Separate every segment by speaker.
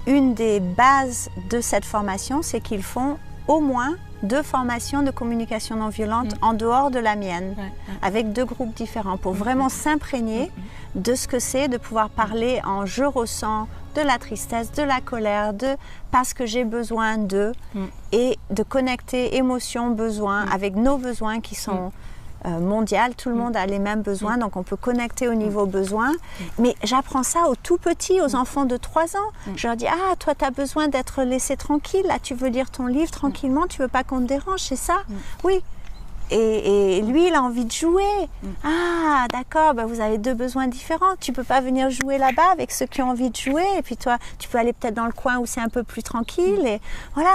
Speaker 1: une des bases de cette formation, c'est qu'ils font au moins 2 formations de communication non violente en dehors de la mienne, avec 2 groupes différents, pour vraiment s'imprégner de ce que c'est de pouvoir parler en je ressens de la tristesse, de la colère, de parce que j'ai besoin de, et de connecter émotions, besoins avec nos besoins qui sont mondiales. Tout le monde a les mêmes besoins, donc on peut connecter au niveau besoin. Mais j'apprends ça aux tout petits, aux enfants de 3 ans. Je leur dis, ah, toi, tu as besoin d'être laissé tranquille, là, tu veux lire ton livre tranquillement, tu veux pas qu'on te dérange, c'est ça? Oui. Et lui, il a envie de jouer. Ah, d'accord, ben vous avez 2 besoins différents. Tu peux pas venir jouer là-bas avec ceux qui ont envie de jouer. Et puis toi, tu peux aller peut-être dans le coin où c'est un peu plus tranquille. Et voilà,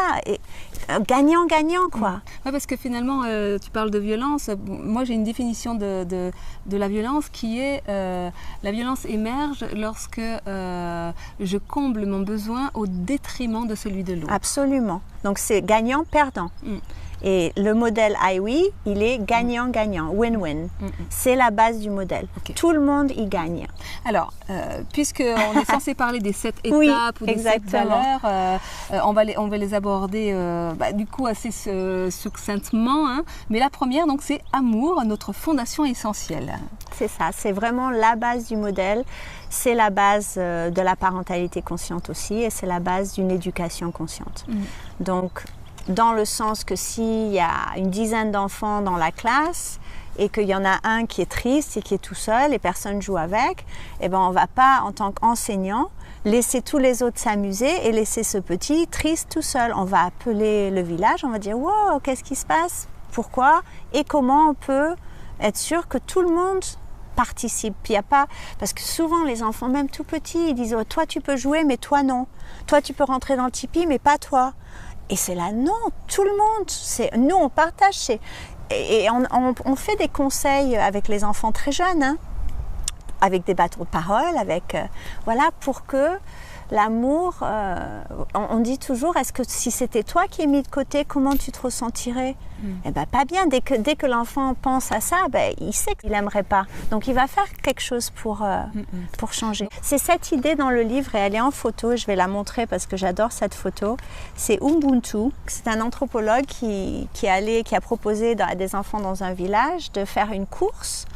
Speaker 1: gagnant-gagnant, quoi.
Speaker 2: Oui, parce que finalement, tu parles de violence. Moi, j'ai une définition de la violence qui est la violence émerge lorsque je comble mon besoin au détriment de celui de l'autre.
Speaker 1: Absolument. Donc c'est gagnant-perdant. Et le modèle IWE, il est gagnant-gagnant, win-win. C'est la base du modèle. Okay. Tout le monde y gagne.
Speaker 2: Alors, puisqu'on est censé parler des 7 étapes ou des 7 valeurs, on va les aborder du coup assez succinctement. Hein. Mais la première, donc, c'est amour, notre fondation essentielle.
Speaker 1: C'est ça, c'est vraiment la base du modèle. C'est la base de la parentalité consciente aussi, et c'est la base d'une éducation consciente. Donc, dans le sens que s'il y a une dizaine d'enfants dans la classe et qu'il y en a un qui est triste et qui est tout seul et personne joue avec, eh ben on ne va pas, en tant qu'enseignant, laisser tous les autres s'amuser et laisser ce petit triste tout seul. On va appeler le village, on va dire « Wow, qu'est-ce qui se passe? Pourquoi? Et comment on peut être sûr que tout le monde participe ?» Puis il y a pas, parce que souvent les enfants, même tout petits, ils disent oh, « Toi tu peux jouer, mais toi non. Toi tu peux rentrer dans le tipi, mais pas toi. » Et c'est là, non, tout le monde, nous on partage, et on fait des conseils avec les enfants très jeunes, hein, avec des bâtons de parole, voilà, pour que l'amour, on dit toujours, est-ce que si c'était toi qui es mis de côté, comment tu te ressentirais? Eh bien, pas bien. Dès que l'enfant pense à ça, ben, il sait qu'il n'aimerait pas. Donc, il va faire quelque chose pour changer. C'est cette idée dans le livre, et elle est en photo, je vais la montrer parce que j'adore cette photo. C'est Ubuntu, c'est un anthropologue qui a proposé à des enfants dans un village de faire une course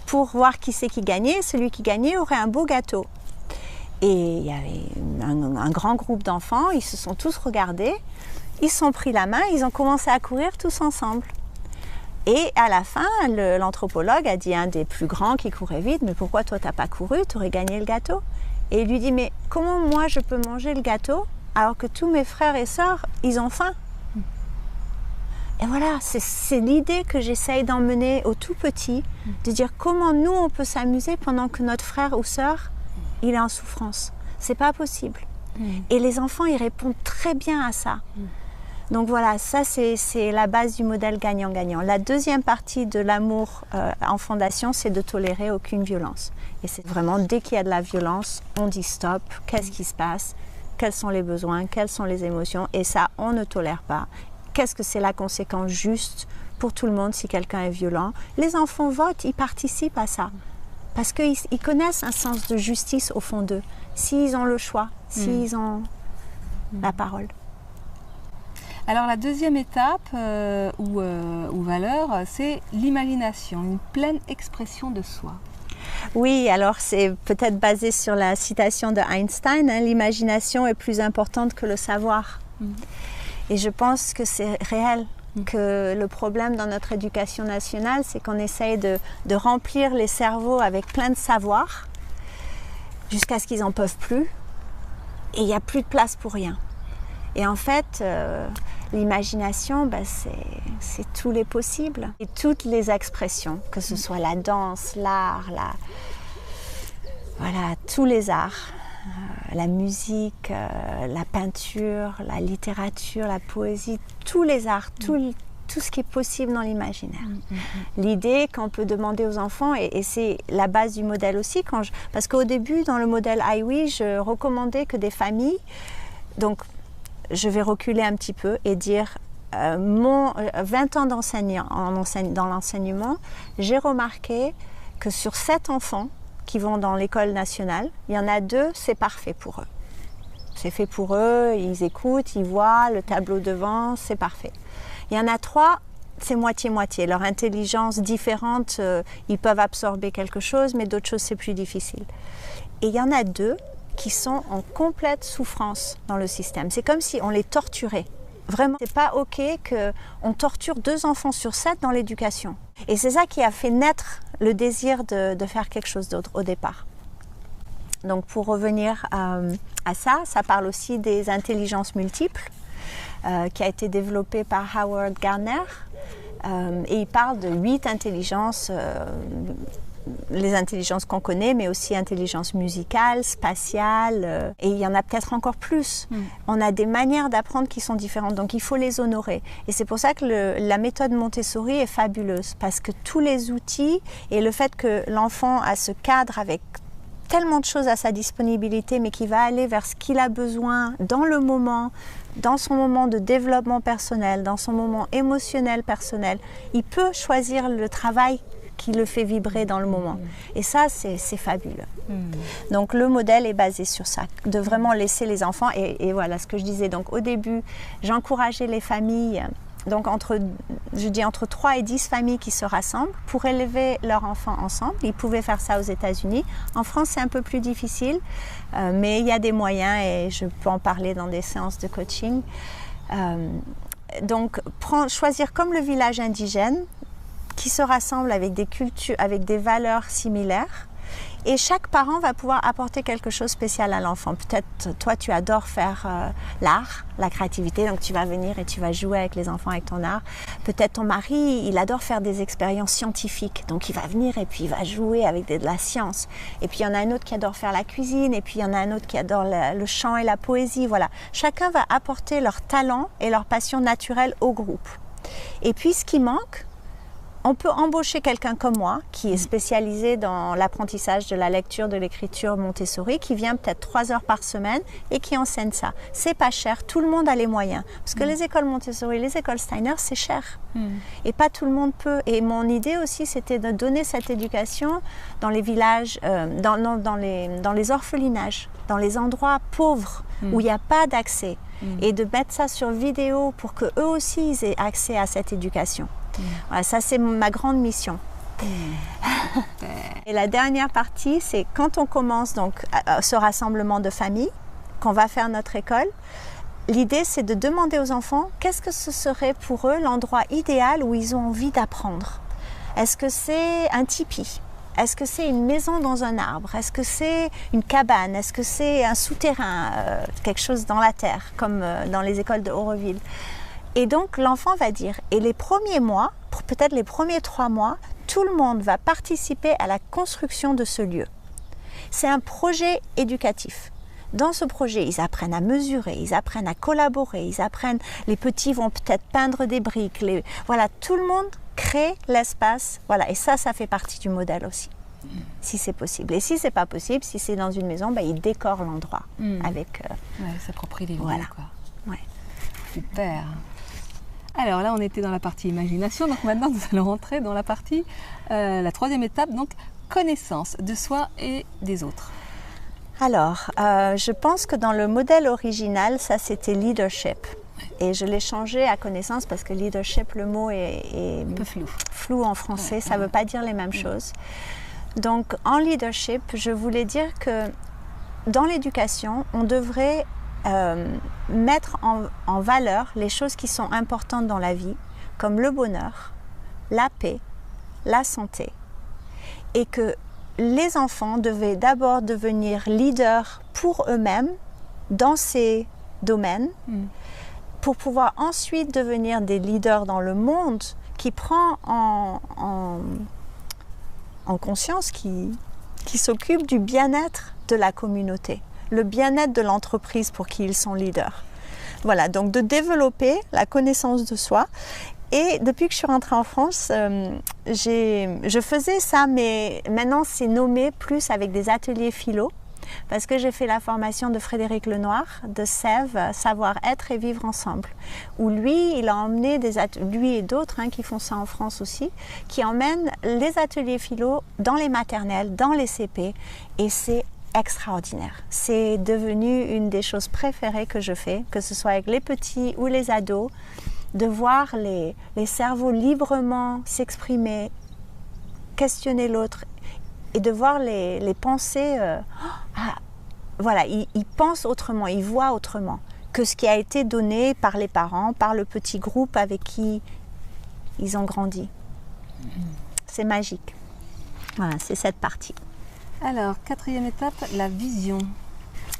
Speaker 1: pour voir qui c'est qui gagnait. Celui qui gagnait aurait un beau gâteau. Et il y avait un grand groupe d'enfants, ils se sont tous regardés, ils se sont pris la main, ils ont commencé à courir tous ensemble. Et à la fin, l'anthropologue a dit à un des plus grands qui courait vite, mais pourquoi toi t'as pas couru, tu aurais gagné le gâteau? Et il lui dit, mais comment moi je peux manger le gâteau alors que tous mes frères et sœurs, ils ont faim? Et voilà, c'est l'idée que j'essaye d'emmener aux tout petits, de dire comment nous on peut s'amuser pendant que notre frère ou sœur il est en souffrance. C'est pas possible. Et les enfants, ils répondent très bien à ça. Donc voilà, ça c'est la base du modèle gagnant-gagnant. La deuxième partie de l'amour en fondation, c'est de tolérer aucune violence. Et c'est vraiment, dès qu'il y a de la violence, on dit stop, qu'est-ce qui se passe, quels sont les besoins, quelles sont les émotions, et ça, on ne tolère pas. Qu'est-ce que c'est la conséquence juste pour tout le monde si quelqu'un est violent? Les enfants votent, ils participent à ça. Parce qu'ils connaissent un sens de justice au fond d'eux, s'ils ont le choix, s'ils ont la parole.
Speaker 2: Alors la deuxième étape ou valeur, c'est l'imagination, une pleine expression de soi.
Speaker 1: Oui, alors c'est peut-être basé sur la citation de Einstein, hein, l'imagination est plus importante que le savoir. Et je pense que c'est réel. Que le problème dans notre éducation nationale, c'est qu'on essaye de remplir les cerveaux avec plein de savoir jusqu'à ce qu'ils n'en peuvent plus et il n'y a plus de place pour rien. Et en fait, l'imagination, c'est tous les possibles et toutes les expressions, que ce soit la danse, l'art, voilà, tous les arts. La musique, la peinture, la littérature, la poésie, tous les arts, tout ce qui est possible dans l'imaginaire. L'idée qu'on peut demander aux enfants, et c'est la base du modèle aussi, parce qu'au début, dans le modèle IWE, je recommandais que des familles, donc je vais reculer un petit peu et dire, 20 ans dans l'enseignement, j'ai remarqué que sur 7 enfants, qui vont dans l'école nationale, il y en a 2, c'est parfait pour eux. C'est fait pour eux, ils écoutent, ils voient le tableau devant, c'est parfait. Il y en a 3, c'est moitié-moitié. Leur intelligence différente, ils peuvent absorber quelque chose, mais d'autres choses, c'est plus difficile. Et il y en a 2 qui sont en complète souffrance dans le système. C'est comme si on les torturait. Vraiment, c'est pas OK qu'on torture 2 enfants sur 7 dans l'éducation. Et c'est ça qui a fait naître le désir de faire quelque chose d'autre au départ. Donc pour revenir à ça, ça parle aussi des intelligences multiples, qui a été développé par Howard Gardner. Et il parle de 8 intelligences, les intelligences qu'on connaît, mais aussi intelligence musicale, spatiale, et il y en a peut-être encore plus. On a des manières d'apprendre qui sont différentes, donc il faut les honorer. Et c'est pour ça que la méthode Montessori est fabuleuse, parce que tous les outils et le fait que l'enfant a ce cadre avec tellement de choses à sa disponibilité, mais qui va aller vers ce qu'il a besoin dans le moment, dans son moment de développement personnel, dans son moment émotionnel personnel, il peut choisir le travail qui le fait vibrer dans le moment. Et ça, c'est fabuleux. Donc le modèle est basé sur ça, de vraiment laisser les enfants, et voilà ce que je disais. Donc au début, j'encourageais les familles, donc entre 3 et 10 familles qui se rassemblent pour élever leurs enfants ensemble. Ils pouvaient faire ça aux États-Unis. En France, c'est un peu plus difficile, mais il y a des moyens et je peux en parler dans des séances de coaching. Donc choisir comme le village indigène, qui se rassemblent avec des cultures, avec des valeurs similaires. Et chaque parent va pouvoir apporter quelque chose de spécial à l'enfant. Peut-être, toi, tu adores faire l'art, la créativité, donc tu vas venir et tu vas jouer avec les enfants avec ton art. Peut-être ton mari, il adore faire des expériences scientifiques, donc il va venir et puis il va jouer avec de la science. Et puis il y en a un autre qui adore faire la cuisine, et puis il y en a un autre qui adore le chant et la poésie. Voilà, chacun va apporter leur talent et leur passion naturelle au groupe. Et puis ce qui manque, on peut embaucher quelqu'un comme moi, qui est spécialisé dans l'apprentissage de la lecture, de l'écriture Montessori, qui vient peut-être 3 heures par semaine et qui enseigne ça. C'est pas cher, tout le monde a les moyens. Parce que les écoles Montessori, les écoles Steiner, c'est cher. Et pas tout le monde peut. Et mon idée aussi, c'était de donner cette éducation dans les villages, dans les orphelinages, dans les endroits pauvres où il n'y a pas d'accès. Et de mettre ça sur vidéo pour qu'eux aussi ils aient accès à cette éducation. Voilà, ça c'est ma grande mission. Et la dernière partie, c'est quand on commence donc ce rassemblement de famille, qu'on va faire notre école, l'idée c'est de demander aux enfants qu'est-ce que ce serait pour eux l'endroit idéal où ils ont envie d'apprendre. Est-ce que c'est un tipi ? Est-ce que c'est une maison dans un arbre? Est-ce que c'est une cabane? Est-ce que c'est un souterrain, quelque chose dans la terre, comme dans les écoles de Auroville? Et donc l'enfant va dire, et les premiers mois, peut-être les premiers 3 mois, tout le monde va participer à la construction de ce lieu. C'est un projet éducatif. Dans ce projet, ils apprennent à mesurer, ils apprennent à collaborer, les petits vont peut-être peindre des briques. Voilà, tout le monde crée l'espace. Voilà, et ça fait partie du modèle aussi, si c'est possible. Et si c'est pas possible, si c'est dans une maison, ils décorent l'endroit avec...
Speaker 2: s'approprier les lieux,
Speaker 1: voilà.
Speaker 2: Quoi.
Speaker 1: Ouais.
Speaker 2: Super. Alors là, on était dans la partie imagination, donc maintenant nous allons rentrer dans la partie, la 3e étape, donc connaissance de soi et des autres.
Speaker 1: Alors, je pense que dans le modèle original, ça c'était leadership. Et je l'ai changé à connaissance parce que leadership, le mot est
Speaker 2: un peu
Speaker 1: flou en français, ça ne veut pas dire les mêmes choses. Donc en leadership, je voulais dire que dans l'éducation, on devrait mettre en valeur les choses qui sont importantes dans la vie, comme le bonheur, la paix, la santé. Et que les enfants devaient d'abord devenir leaders pour eux-mêmes dans ces domaines, pour pouvoir ensuite devenir des leaders dans le monde qui prend en conscience, qui s'occupe du bien-être de la communauté, le bien-être de l'entreprise pour qui ils sont leaders. Voilà, donc de développer la connaissance de soi. Et depuis que je suis rentrée en France, je faisais ça, mais maintenant c'est nommé plus avec des ateliers philo, parce que j'ai fait la formation de Frédéric Lenoir, de Sèvres, Savoir-être et vivre ensemble, où lui, il a emmené lui et d'autres qui font ça en France aussi, qui emmènent les ateliers philo dans les maternelles, dans les CP, et c'est extraordinaire. C'est devenu une des choses préférées que je fais, que ce soit avec les petits ou les ados, de voir les cerveaux librement s'exprimer, questionner l'autre et de voir les pensées. Voilà, ils pensent autrement, ils voient autrement que ce qui a été donné par les parents, par le petit groupe avec qui ils ont grandi. C'est magique. Voilà, c'est cette partie.
Speaker 2: Alors, 4e étape, la vision.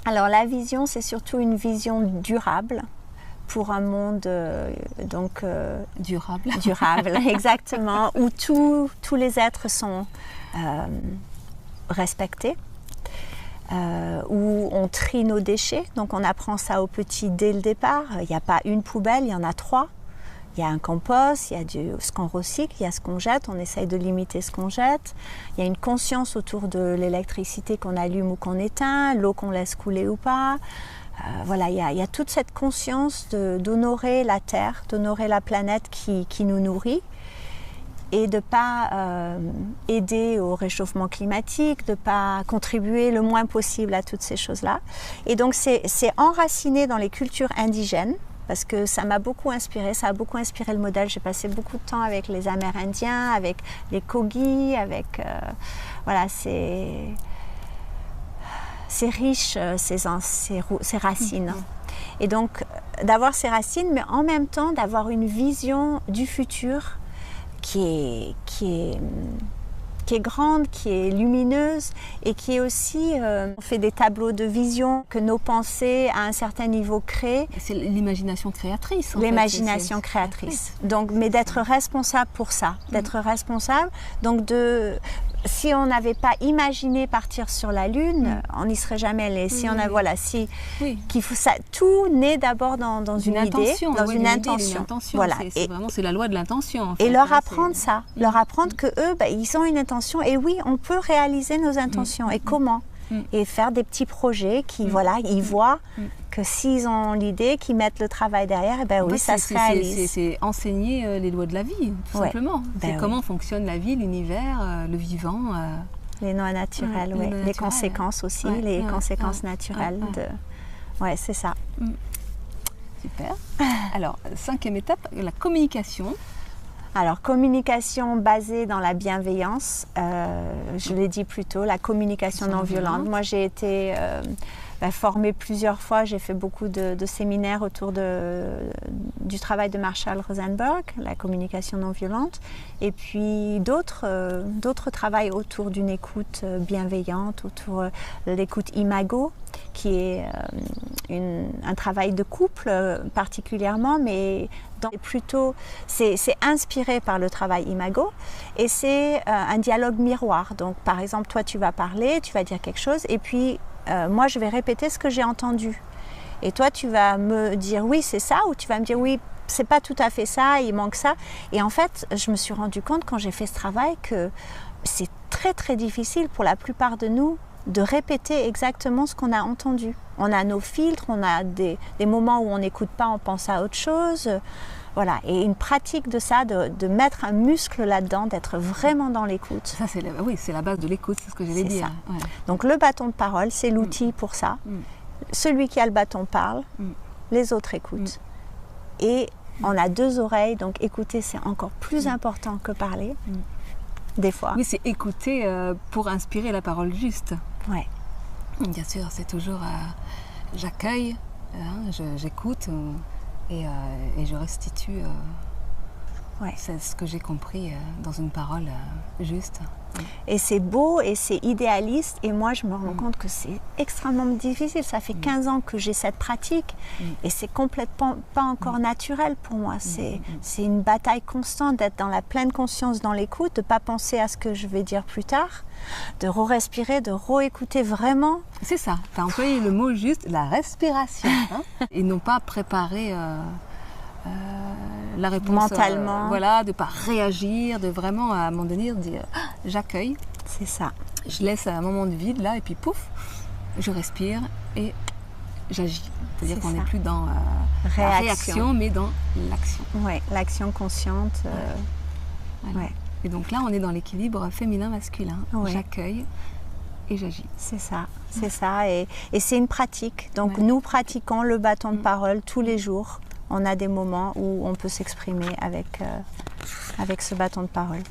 Speaker 1: Alors, la vision, c'est surtout une vision durable pour un monde
Speaker 2: durable.
Speaker 1: Durable, exactement, où tous les êtres sont respectés, où on trie nos déchets. Donc, on apprend ça aux petits dès le départ. Il n'y a pas une poubelle, il y en a 3. Il y a un compost, il y a ce qu'on recycle, il y a ce qu'on jette, on essaye de limiter ce qu'on jette. Il y a une conscience autour de l'électricité qu'on allume ou qu'on éteint, l'eau qu'on laisse couler ou pas. Voilà, il y a toute cette conscience d'honorer la Terre, d'honorer la planète qui nous nourrit et de ne pas aider au réchauffement climatique, de ne pas contribuer le moins possible à toutes ces choses-là. Et donc c'est enraciné dans les cultures indigènes, parce que ça m'a beaucoup inspiré, ça a beaucoup inspiré le modèle. J'ai passé beaucoup de temps avec les Amérindiens, avec les Kogi, avec... voilà, c'est riche, ces racines. Et donc, d'avoir ces racines, mais en même temps, d'avoir une vision du futur qui est grande, qui est lumineuse et qui est aussi, on fait des tableaux de vision que nos pensées à un certain niveau créent.
Speaker 2: C'est l'imagination créatrice.
Speaker 1: L'imagination créatrice. Donc, mais d'être responsable pour ça, d'être responsable. Donc si on n'avait pas imaginé partir sur la Lune, on n'y serait jamais allé. Si on a, voilà, qu'il faut ça, tout naît d'abord dans une idée, dans une intention.
Speaker 2: Voilà. C'est la loi de l'intention. En fait,
Speaker 1: et leur apprendre ça, leur apprendre que eux, ils ont une intention. Et oui, on peut réaliser nos intentions. Et comment? Et faire des petits projets qui, voilà, ils voient que s'ils ont l'idée, qu'ils mettent le travail derrière, et oui, ça se réalise.
Speaker 2: C'est enseigner les lois de la vie, tout simplement. C'est comment fonctionne la vie, l'univers, le vivant.
Speaker 1: Les lois naturelles, les conséquences aussi, les conséquences naturelles. Ouais, c'est ça.
Speaker 2: Super. Alors, 5e étape, la communication.
Speaker 1: Alors, communication basée dans la bienveillance, je l'ai dit plus tôt, la communication non violente. Moi, j'ai été formée plusieurs fois, j'ai fait beaucoup de séminaires autour du travail de Marshall Rosenberg, la communication non violente, et puis d'autres travails autour d'une écoute bienveillante, autour de l'écoute imago, qui est un travail de couple particulièrement, mais plutôt c'est inspiré par le travail imago et c'est un dialogue miroir. Donc par exemple, toi tu vas parler, tu vas dire quelque chose et puis moi je vais répéter ce que j'ai entendu. Et toi tu vas me dire oui c'est ça ou tu vas me dire oui c'est pas tout à fait ça, il manque ça. Et en fait je me suis rendu compte quand j'ai fait ce travail que c'est très très difficile pour la plupart de nous de répéter exactement ce qu'on a entendu. On a nos filtres, on a des moments où on n'écoute pas, on pense à autre chose. Voilà, et une pratique de ça, de mettre un muscle là-dedans, d'être vraiment dans l'écoute.
Speaker 2: Ça, c'est la base de l'écoute, c'est ce que j'allais dire.
Speaker 1: Ouais. Donc le bâton de parole, c'est l'outil pour ça. Celui qui a le bâton parle, les autres écoutent. Et on a 2 oreilles, donc écouter, c'est encore plus important que parler. Des fois.
Speaker 2: Oui, c'est écouter pour inspirer la parole juste.
Speaker 1: Ouais.
Speaker 2: Bien sûr, c'est toujours j'accueille, j'écoute et je restitue c'est ce que j'ai compris dans une parole juste.
Speaker 1: Et c'est beau et c'est idéaliste et moi je me rends compte que c'est extrêmement difficile. Ça fait 15 ans que j'ai cette pratique et c'est complètement pas encore naturel pour moi. C'est une bataille constante d'être dans la pleine conscience dans l'écoute, de ne pas penser à ce que je vais dire plus tard, de re-respirer, de re-écouter vraiment.
Speaker 2: C'est ça, tu as employé le mot juste, la respiration et non pas préparer la réponse
Speaker 1: mentalement,
Speaker 2: voilà, de pas réagir, de vraiment à un moment donné dire j'accueille,
Speaker 1: c'est ça.
Speaker 2: Je laisse un moment de vide là et puis pouf, je respire et j'agis. C'est-à-dire qu'on n'est plus dans la réaction mais dans l'action.
Speaker 1: Ouais, l'action consciente.
Speaker 2: Voilà. Ouais. Et donc là on est dans l'équilibre féminin-masculin. J'accueille et j'agis.
Speaker 1: C'est ça, c'est ça. Et c'est une pratique. Donc nous pratiquons le bâton de parole tous les jours. On a des moments où on peut s'exprimer avec ce bâton de parole.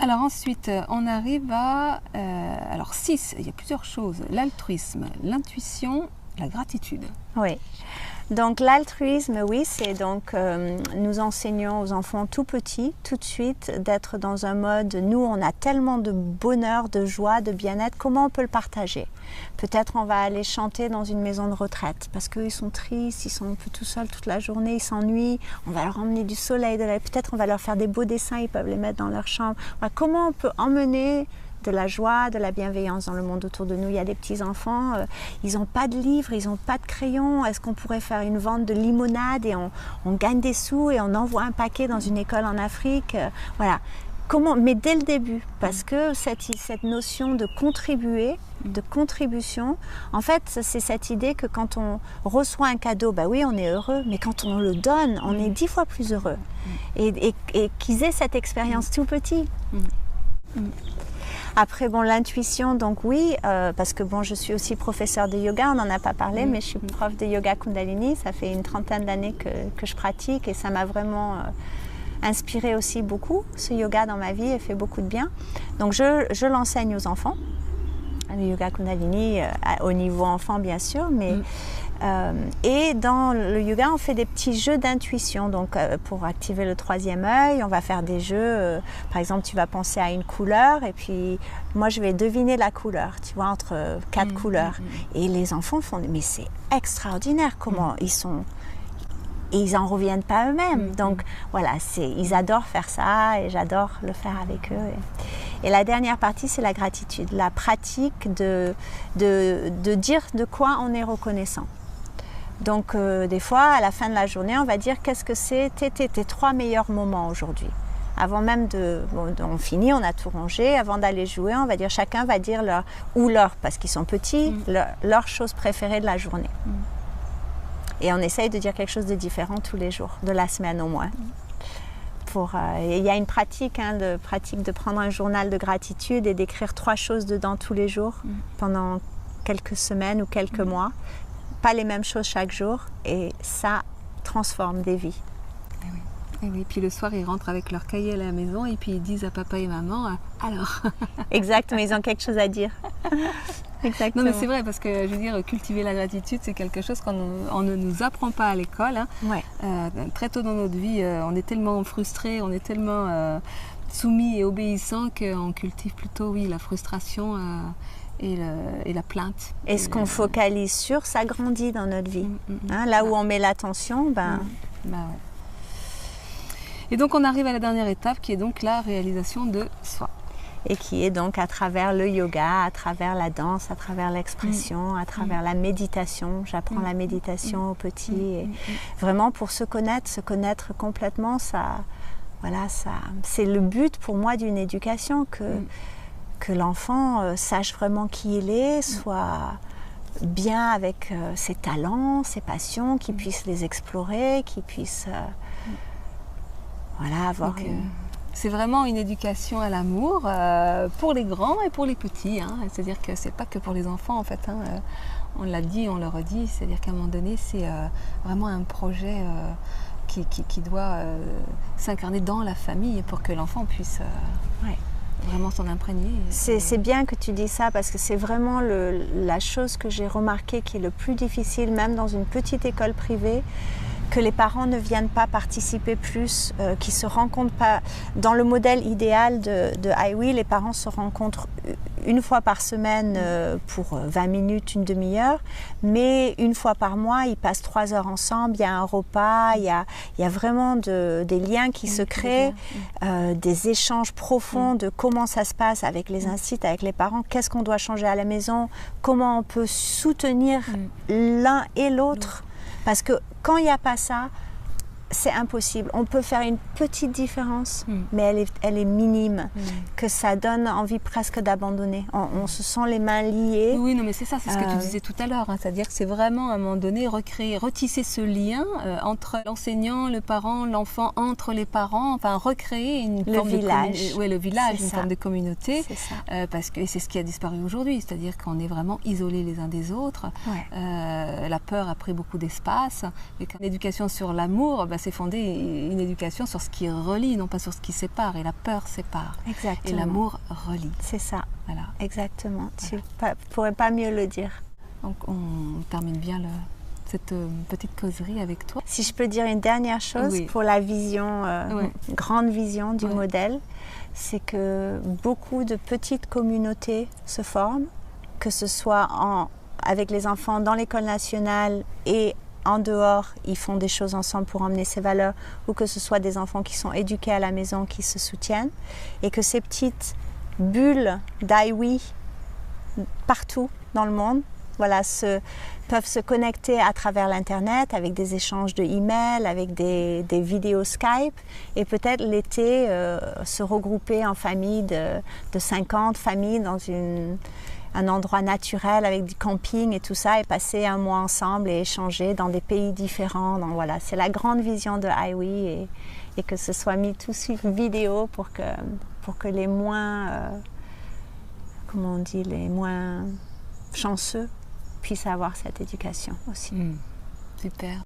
Speaker 2: Alors ensuite, on arrive à... alors 6, il y a plusieurs choses. L'altruisme, l'intuition, la gratitude.
Speaker 1: Oui. Donc l'altruisme, oui, c'est donc nous enseignons aux enfants tout petits, tout de suite, d'être dans un mode, nous on a tellement de bonheur, de joie, de bien-être, comment on peut le partager? Peut-être on va aller chanter dans une maison de retraite, parce qu'ils sont tristes, ils sont un peu tout seuls toute la journée, ils s'ennuient, on va leur emmener du soleil, peut-être on va leur faire des beaux dessins, ils peuvent les mettre dans leur chambre. Voilà, comment on peut emmener de la joie, de la bienveillance dans le monde autour de nous. Il y a des petits-enfants, ils n'ont pas de livres, ils n'ont pas de crayons. Est-ce qu'on pourrait faire une vente de limonade et on gagne des sous et on envoie un paquet dans une école en Afrique? Voilà. Comment, mais dès le début, parce que cette notion de contribuer, de contribution, en fait, c'est cette idée que quand on reçoit un cadeau, bah oui, on est heureux, mais quand on le donne, on est 10 fois plus heureux. Et qu'ils aient cette expérience tout petit. Après, bon, l'intuition, donc oui, parce que bon, je suis aussi professeure de yoga, on n'en a pas parlé, mais je suis prof de yoga Kundalini, ça fait une 30aine d'années que je pratique et ça m'a vraiment inspiré aussi beaucoup, ce yoga dans ma vie et fait beaucoup de bien. Donc je l'enseigne aux enfants, le yoga Kundalini au niveau enfant bien sûr, mais et dans le yoga, on fait des petits jeux d'intuition. Donc, pour activer le troisième œil, on va faire des jeux. Par exemple, tu vas penser à une couleur et puis moi, je vais deviner la couleur, tu vois, entre 4 couleurs. Et les enfants font, mais c'est extraordinaire comment ils sont... Et ils n'en reviennent pas eux-mêmes. Donc, voilà, ils adorent faire ça et j'adore le faire avec eux. Et la dernière partie, c'est la gratitude, la pratique de dire de quoi on est reconnaissant. Donc des fois, à la fin de la journée, on va dire qu'est-ce que c'était tes 3 meilleurs moments aujourd'hui. Avant même on finit, on a tout rangé, avant d'aller jouer, on va dire, chacun va dire parce qu'ils sont petits, leur chose préférée de la journée. Et on essaye de dire quelque chose de différent tous les jours, de la semaine au moins. Il y a une pratique, de prendre un journal de gratitude et d'écrire 3 choses dedans tous les jours pendant quelques semaines ou quelques mois. Pas les mêmes choses chaque jour et ça transforme des vies.
Speaker 2: Et oui, puis le soir ils rentrent avec leur cahier à la maison et puis ils disent à papa et maman alors.
Speaker 1: Exactement, ils ont quelque chose à dire. Exactement.
Speaker 2: Non mais c'est vrai parce que je veux dire cultiver la gratitude c'est quelque chose qu'on ne nous apprend pas à l'école. Très tôt dans notre vie on est tellement frustré, on est tellement soumis et obéissant qu'on cultive plutôt la frustration. Et la plainte.
Speaker 1: Et ce qu'on focalise sur, ça grandit dans notre vie. Là où on met l'attention,
Speaker 2: ouais. Et donc on arrive à la dernière étape qui est donc la réalisation de soi.
Speaker 1: Et qui est donc à travers le yoga, à travers la danse, à travers l'expression, à travers la méditation. J'apprends la méditation aux petits. Et vraiment pour se connaître complètement, c'est le but pour moi d'une éducation que l'enfant sache vraiment qui il est, soit bien avec ses talents, ses passions, qu'il puisse les explorer, qu'il puisse avoir...
Speaker 2: Donc, c'est vraiment une éducation à l'amour pour les grands et pour les petits. C'est-à-dire que c'est pas que pour les enfants en fait. On l'a dit, on le redit. C'est-à-dire qu'à un moment donné, c'est vraiment un projet qui doit s'incarner dans la famille pour que l'enfant puisse... vraiment s'en imprégner.
Speaker 1: C'est bien que tu dis ça parce que c'est vraiment la chose que j'ai remarqué qui est le plus difficile, même dans une petite école privée, que les parents ne viennent pas participer plus, qu'ils ne se rencontrent pas. Dans le modèle idéal de IWE, les parents se rencontrent une fois par semaine pour 20 minutes, une demi-heure, mais une fois par mois, ils passent 3 heures ensemble, il y a un repas, il y a vraiment des liens qui se créent, des échanges profonds de comment ça se passe avec les instituts, avec les parents, qu'est-ce qu'on doit changer à la maison, comment on peut soutenir l'un et l'autre. Parce que quand il n'y a pas ça, c'est impossible. On peut faire une petite différence, mais elle est minime, que ça donne envie presque d'abandonner. On se sent les mains liées.
Speaker 2: Oui, non, mais c'est ça, c'est ce que tu disais tout à l'heure. Hein, c'est-à-dire que c'est vraiment, à un moment donné, retisser ce lien entre l'enseignant, le parent, l'enfant, entre les parents, enfin, recréer une forme de village. Oui, le village, une forme de communauté. C'est ça. Parce que c'est ce qui a disparu aujourd'hui, c'est-à-dire qu'on est vraiment isolés les uns des autres. Ouais. La peur a pris beaucoup d'espace. Et qu'une éducation sur l'amour, c'est fonder une éducation sur ce qui relie, non pas sur ce qui sépare. Et la peur sépare.
Speaker 1: Exactement.
Speaker 2: Et l'amour relie.
Speaker 1: C'est ça.
Speaker 2: Voilà.
Speaker 1: Exactement. Voilà. Tu ne pourrais pas mieux le dire.
Speaker 2: Donc on termine bien cette petite causerie avec toi.
Speaker 1: Si je peux dire une dernière chose pour la vision, grande vision du modèle, c'est que beaucoup de petites communautés se forment, que ce soit avec les enfants dans l'école nationale et en dehors, ils font des choses ensemble pour emmener ces valeurs, ou que ce soit des enfants qui sont éduqués à la maison, qui se soutiennent, et que ces petites bulles d'IWI partout dans le monde, peuvent se connecter à travers l'Internet avec des échanges de emails, avec des vidéos Skype, et peut-être l'été se regrouper en famille de 50 familles dans un endroit naturel avec du camping et tout ça, et passer un mois ensemble et échanger dans des pays différents. Donc voilà, c'est la grande vision de IWI, et que ce soit mis tout sur vidéo pour que les moins, les moins chanceux puissent avoir cette éducation aussi.
Speaker 2: Super.